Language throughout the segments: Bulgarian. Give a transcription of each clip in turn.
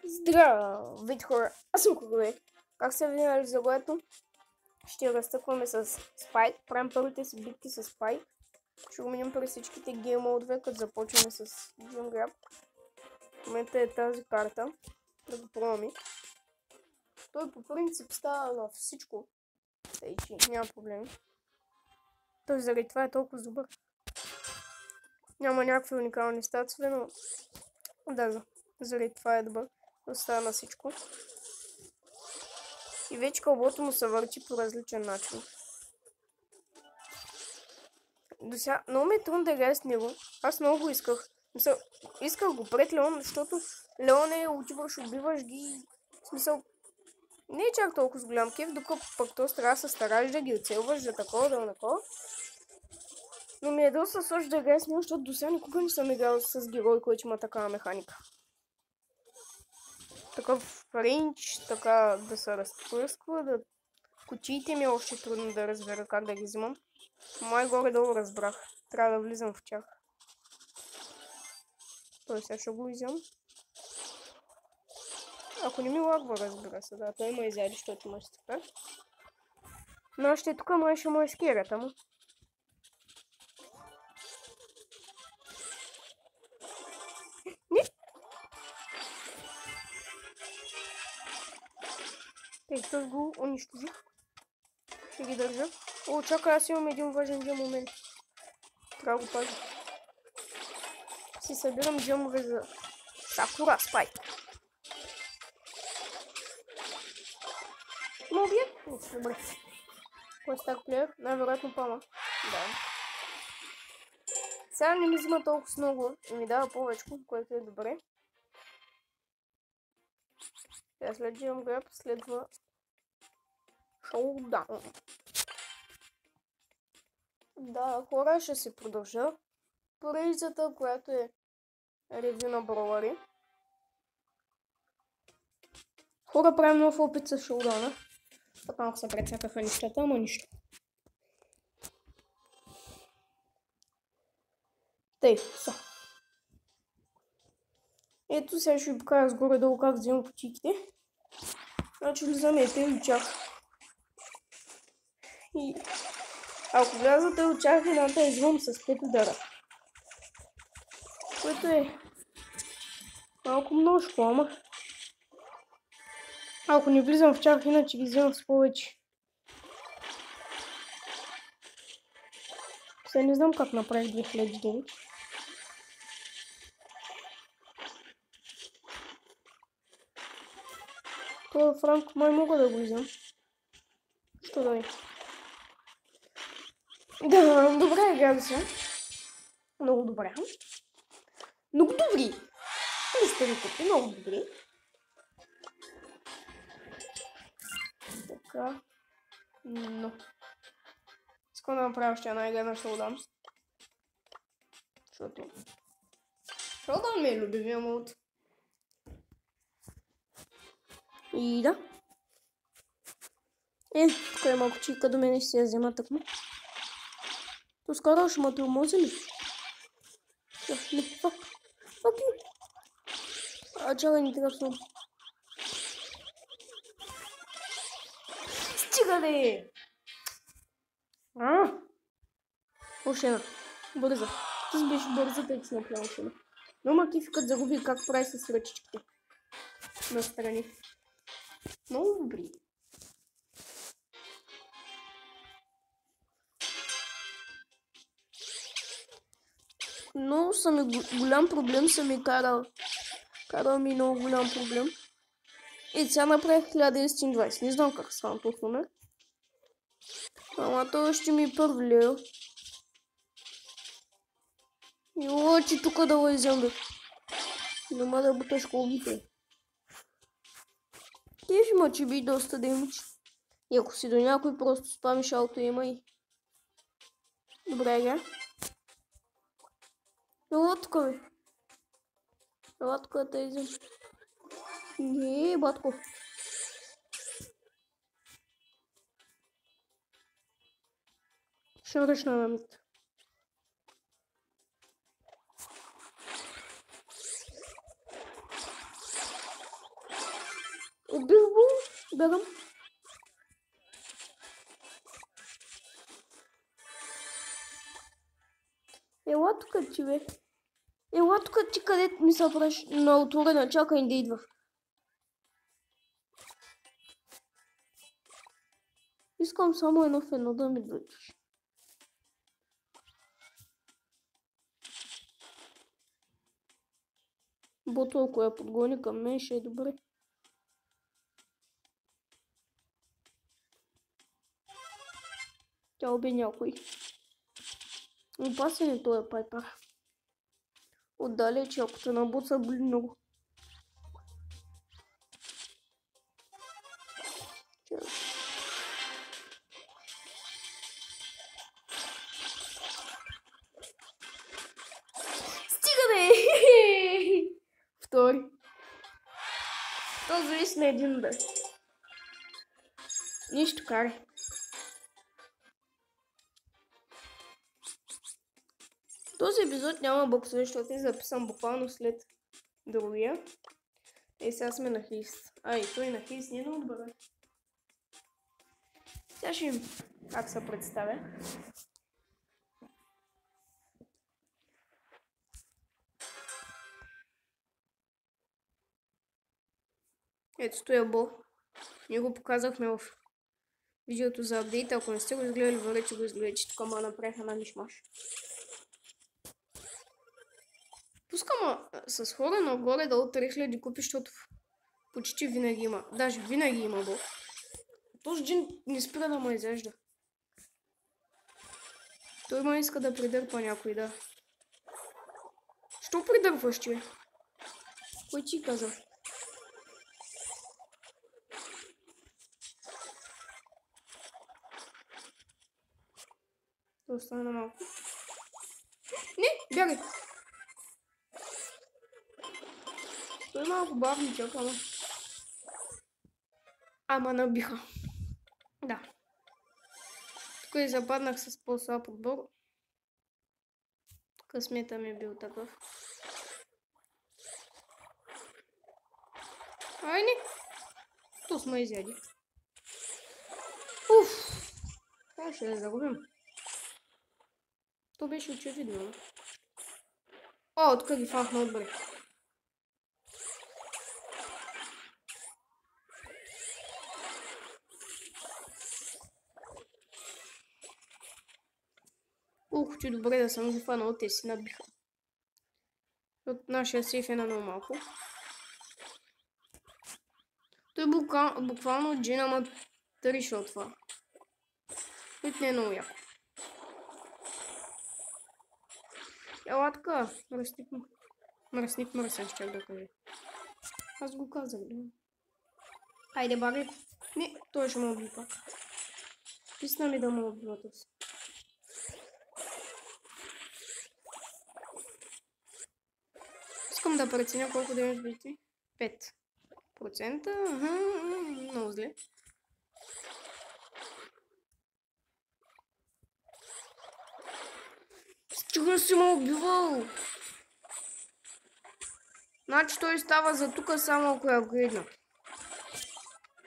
Здравейте хора, аз съм Кругове. Как се винали за което? Ще разтъкваме с Спайк. Правим първите си битки с Спайк. Ще го минем през всичките геймодове, като започваме с Gem Grab. В момента е тази карта. Да го пробваме. Той по принцип става на всичко. Тъй, че няма проблеми. Той заради това е толкова добър. Няма някакви уникални статове, но да, заради това е добър. Да става на всичко. И вече кълбото му се върчи по различен начин. До сега много ми е трудно да играя с него. Аз много го исках. Исках го пред Леон, защото Леон е отиваш, убиваш ги. В смисъл, не е чак толкова с голям кеф, докато пък то трябва да се стараш да ги оцелваш, да такова, да такова. Но ми е доста сложно да играя с него, защото до сега никога не съм играл с герой, който има такава механика. Такъв рейндж, така да се разпръсква, да... Кутиите ми е още трудно да разбера как да ги взимам. Май горе-долу разбрах. Трябва да влизам в тях. Той сега ще го взимам. Ако не ми лагва, разбира се, да. Той има изяди, защото има стъпа. Но още тук май ще му е скерата му. Тъй го унищожих. Ще ги държа. О, чакай, аз имам един важен джем момент. Трябва да го пазя. Си събирам джемове за Сакура Спайк. Ма убият? Добре. Кой е стак плеер? Най-вероятно Пама. Да. Сега не ми взима толкова много и ми дава повече, което е добре. Сега след Gem Grab следва Showdown. Да, хора, ще се продължа поредицата, която е ревю на бровари. Хора, правим нов опит с Showdown. Пък малко се прецакаха нещата, ама нищо. Тъй, са. Ето сега ще ви покажа сгоре-долу как вземам кутийките. Значи влизаме и чак. И ако влязате от чак, едната извън с 5 удара. Което е малко множко, ама. Ако не влизам в чак, иначе ги вземам с повече. Сега не знам как направих 2009. Това Франк май мога да го вземам. Що да не? Да, добре игра сега. Много добре. Много добри! Нищо ми купи, много добри. Така. Но. Искам да направя още една игра на Showdown. Защото Showdown ми е любимия мод. И да. Тук е малко чийка до мене, ще си я взема тъкмо. То скоро ще ме тормози ли? Не, фак you. Чакай, не трябва да... Стига де! Още една. Бърза. Ти беше бърза, тъй че си направя още една. Но Макифи като загуби как прави с ръчичките. Настрани. Много добри. Но голям проблем съм ми карал. Карал ми много голям проблем. И сега направих 1920. Не знам как стана този номер. Ама той ще ми първлея. И очи тук да лазям бе. Нема да буташ колбите. Кеф има, че би доста демидж. И ако си до някой просто спамиш ауто има и... Добре, га. Ела тук бе. Ела тук да те изям. Не, батко. Ще ръчна на мит. Убих го. Бегам. Ела тук ти, бе. Ела тук ти, където ми се праш на отворена. Чакай да идва. Искам само едно в едно да ми дойдеш. Бото, ако я подгони към мен, ще е добре. Тя уби някой. Опасен е този Пайпер. Отдалече, ако те набуца, боли много. Стига, бе! Втори. То зависи на един, бе. Нищо, карай. Този епизод няма боксове, защото е записан буквално след другия. И сега сме на хист. И той на хист не е много добър. Сега ще им как се представя. Ето стоя Бо. Ние го показахме в видеото за апдейт. Ако не сте го изгледали, вече го изгледайте. Тук ма направиха на мишмаш. Пускам с хора нагоре да от 3000 купи, защото почти винаги има. Даже винаги има Бо. Този джин не спира да ме изяжда. Той ме иска да придърпа някой, да. Що придърпваш, че? Кой ти каза? Да остана малко. Не, бягай! Той е малко бавничък, ама... Ама набиха. Да. Тук и западнах с по-слаб отбор. Късмета ми е бил такъв. Ай, не! То сме изяди. Уф! Това ще я загубим. То беше очевидно. О, тук ги фахна отбре. Ух, че добре да съм ги фанал, те си набиха. От нашия сейф е на много малко. Той буквално джин, ама 3 шотва. Които не е много яко. Ела така, мръсник мръсен, ще да кажа. Аз го казах, да. Хайде, багай. Не, той ще ме уби пак. Писна ми да ме убива този. Искам да преценя колко да имаш бити. 5%. Много зле. Стига си ме убивал! Значи той става за тука само ако я апгрейдна.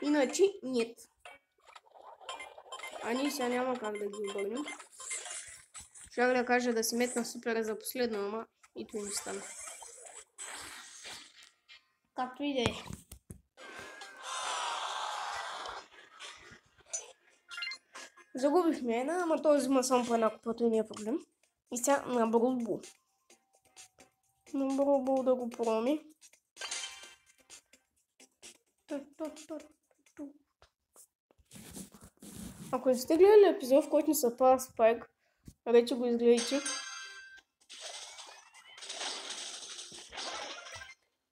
Иначе нет. А ние сега няма как да ги обърнем. Щях да кажа да си метна супера за последно, ама и това не стана. Както и да е. Загубихме една, ама той взима само по една купата и не е проблем. И сега на Брулбул. На Брулбул да го проми. Ако сте гледали епизод, в който ни се пада Спайк, вече го изгледайте.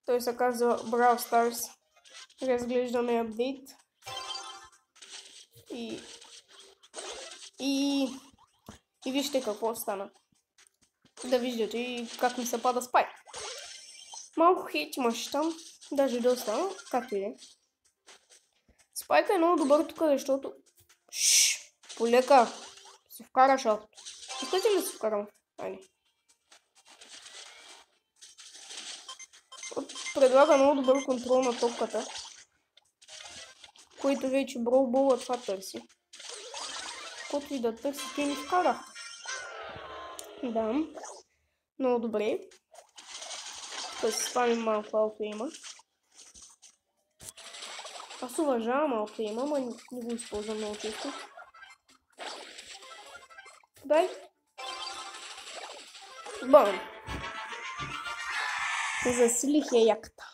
Той се казва Brawl Stars. Разглеждаме апдейт. И вижте какво стана. Да виждате и как ми се пада Спайк. Малко хейт имаше там, даже доста, както и де. Спайк е много добър тук, защото... Полека! Се вкараш авто. Искате ли да се вкарам? Айде. Предлага много добър контрол на топката. който вече броубола това търси. Който и да търси, той ни вкара. Да. Много добре. Да си спамим малко алфейма. Аз уважавам алфейма, ама не го използвам много често. Дай. Бам. Засилих я яката.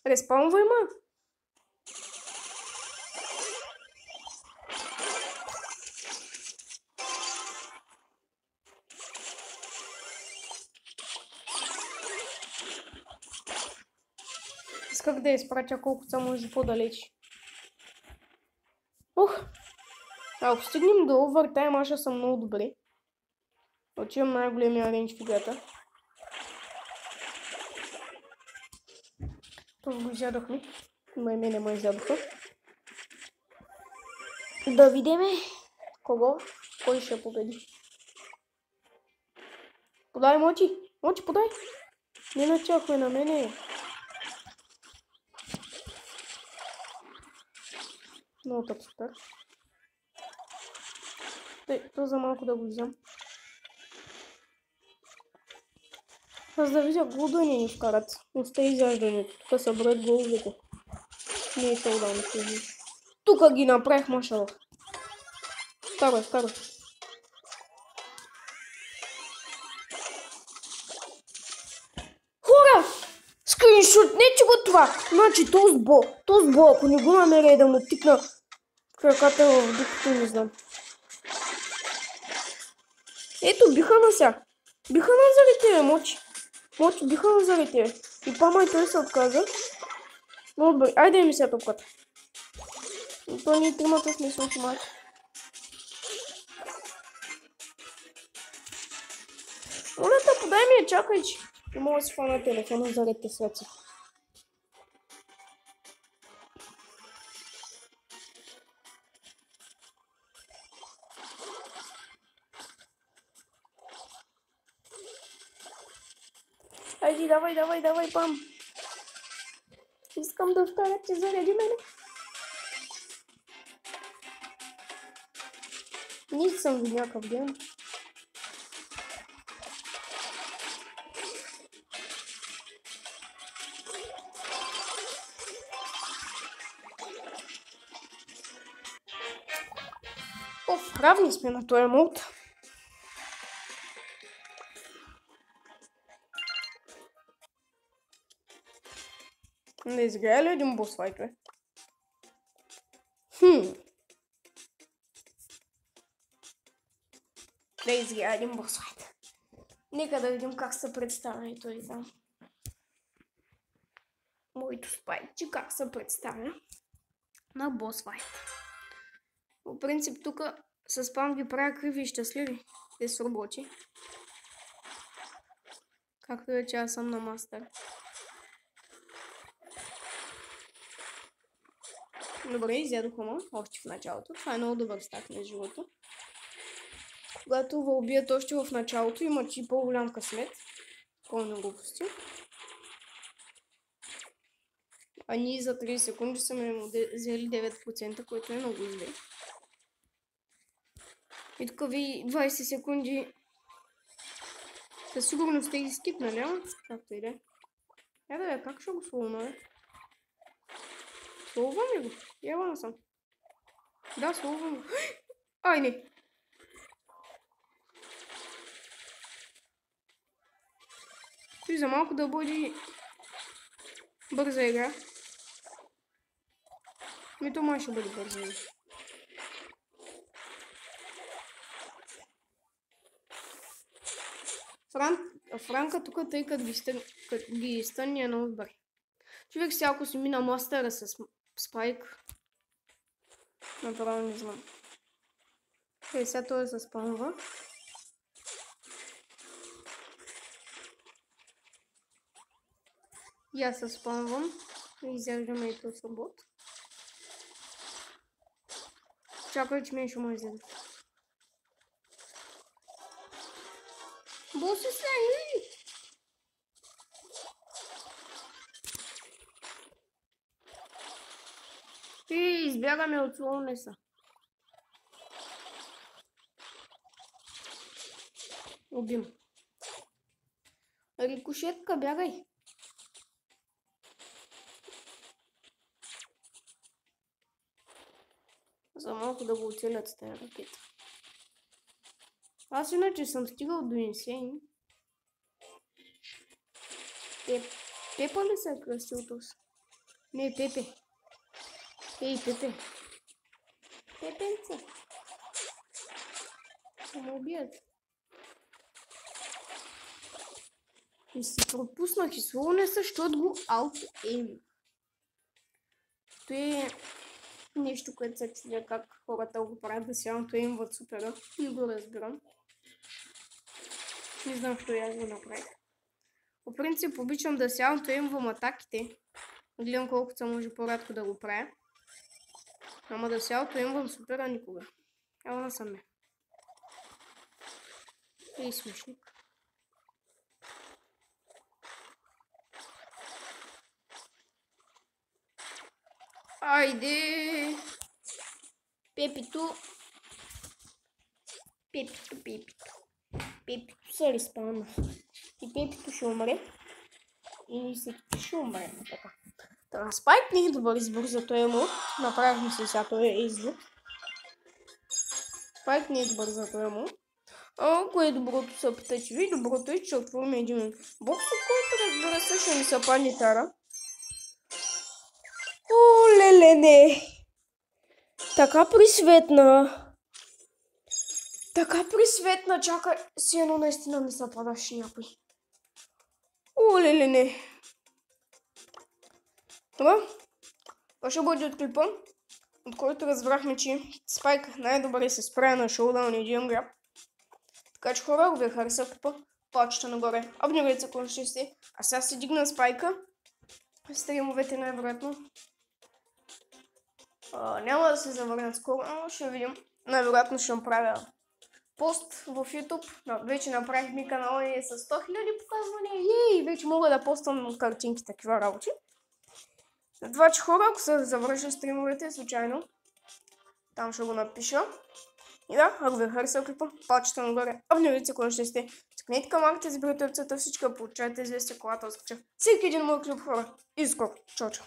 Респаунвай ма. Исках да я изпратя колкото само може по-далеч. Ух! Ако стигнем до овертайм, аз ще съм много добре. Отивам най-големия рейндж в играта. Това го изядохме. Мене ме изядоха. Да видиме кого, кой ще победи. Подай, Мочи! Мочи, подай! Не начахвай на мене. Много так супер. То за малко да го взем. Аз да видя голдъни ни вкарат. Остави изяждането. Тук са броят головете. Не е шоудаун. Тук ги направих, машала. Вкарай, вкарай. Хора! Скриншотнете го това! Значи този бо, ако не го намеря да му тикна краката в духото, не знам. Ето, биха на ся. Биха на заради тебе, Мочи. Мочи, биха на заради тебе. И пама и той се отказа. Много добре, айде ми се топката. То ние тримата сме се отимали. Моля те, подай ми я, чакай, че не мога да си фана телефона заради те свеци. Айди, давай, пам. Искам да вкарат, че заради мене. Нищо съм в някакъв ден. Оф, равни сме на този мод. Не изграя ли един бос файт, бе? Да изграя един бос файт. Нека да видим как се представя и той там. Моето спайтче как се представя на бос файт. По принцип тук с спам ги правя криви и щастливи. Те са работи. Както е, че аз съм на мастер. Добре, изядоха ма още в началото. Това е много добър стак на живота. Когато ви убият още в началото, има и по-голям късмет. Пълна глупости. А ние за 30 секунди сме взели 9%, което е много зле. И тук ви 20 секунди със сигурност сте ги скипнали, ама? Както и да е. Я да бе, как ще го словна, бе? Словам ли го? Явана съм. Да, словам го. Ай, не! Той за малко да бъде бърза игра. То май ще бъде бърза игра. Франка тук, тъй като ги стънни е много добре. Човек сега, ако си мина мастера с спайк, направо не знам. Сега той се спамва. И аз се спамвам. Изяждаме и този бот. Чакай, че мен ще му изяде. Боси се, Избягаме от Слоунеса. Убим. Рикошетка, бягай. За малко да го оцелят с тази ракета. Аз иначе съм стигал до инсейн. Пепа ли се е кръстил този? Не, Пепе. Ей, Пепе. Пепенце. Ще ме убият. И си пропуснах и Слоунеса, защото го аут-ейм. Това е нещо, което се чудя как хората го правят да се аут-еймват супера. Не го разбирам. Не знам, що аз го направих. По принцип обичам да се аут-еймвам атаките. Гледам колкото се може по-рядко да го правя. Ама да се аут-еймвам супера никога. Ела насаме. Ей, смешник. Айде! Пепито. Пепито се респауна. И Пепито ще умре. И всеки ще умре. Така. Спайк не е добър избор за този мод. Направихме се сега този избор. Спайк не е добър за този мод. Кое е доброто, се питате ви? Доброто е, че отворим един бокс, от който разбира се ще ни се падне тара. О, леле, така присветна. Така присветна, чакай, си едно наистина ми се падаше някой. О, леле. Това ще бъде от клипа, от който разбрахме, че Спайк най-добре се справя на шоудаун и един граб. Така че хора, ако ви хареса клипа, палчета нагоре, абонирайте се, ако ще сте. А сега си дигна Спайка. Стримовете най-вероятно няма да се завърнат скоро, но ще видим. Най-вероятно ще направя пост в YouTube. Вече направихме канала и с 100 000 показвания. Ей, вече мога да поствам картинки, такива работи. Това, че хора, ако се завърша стримовете случайно, там ще го напиша. И да, ако ви хареса клипа, палчета нагоре, абонирайте се, ако ще сте. Цъкнете камъките, изберете опцията всички, получайте известия, когато скача всеки един мой клип, хора. И скоро. Чао, чао.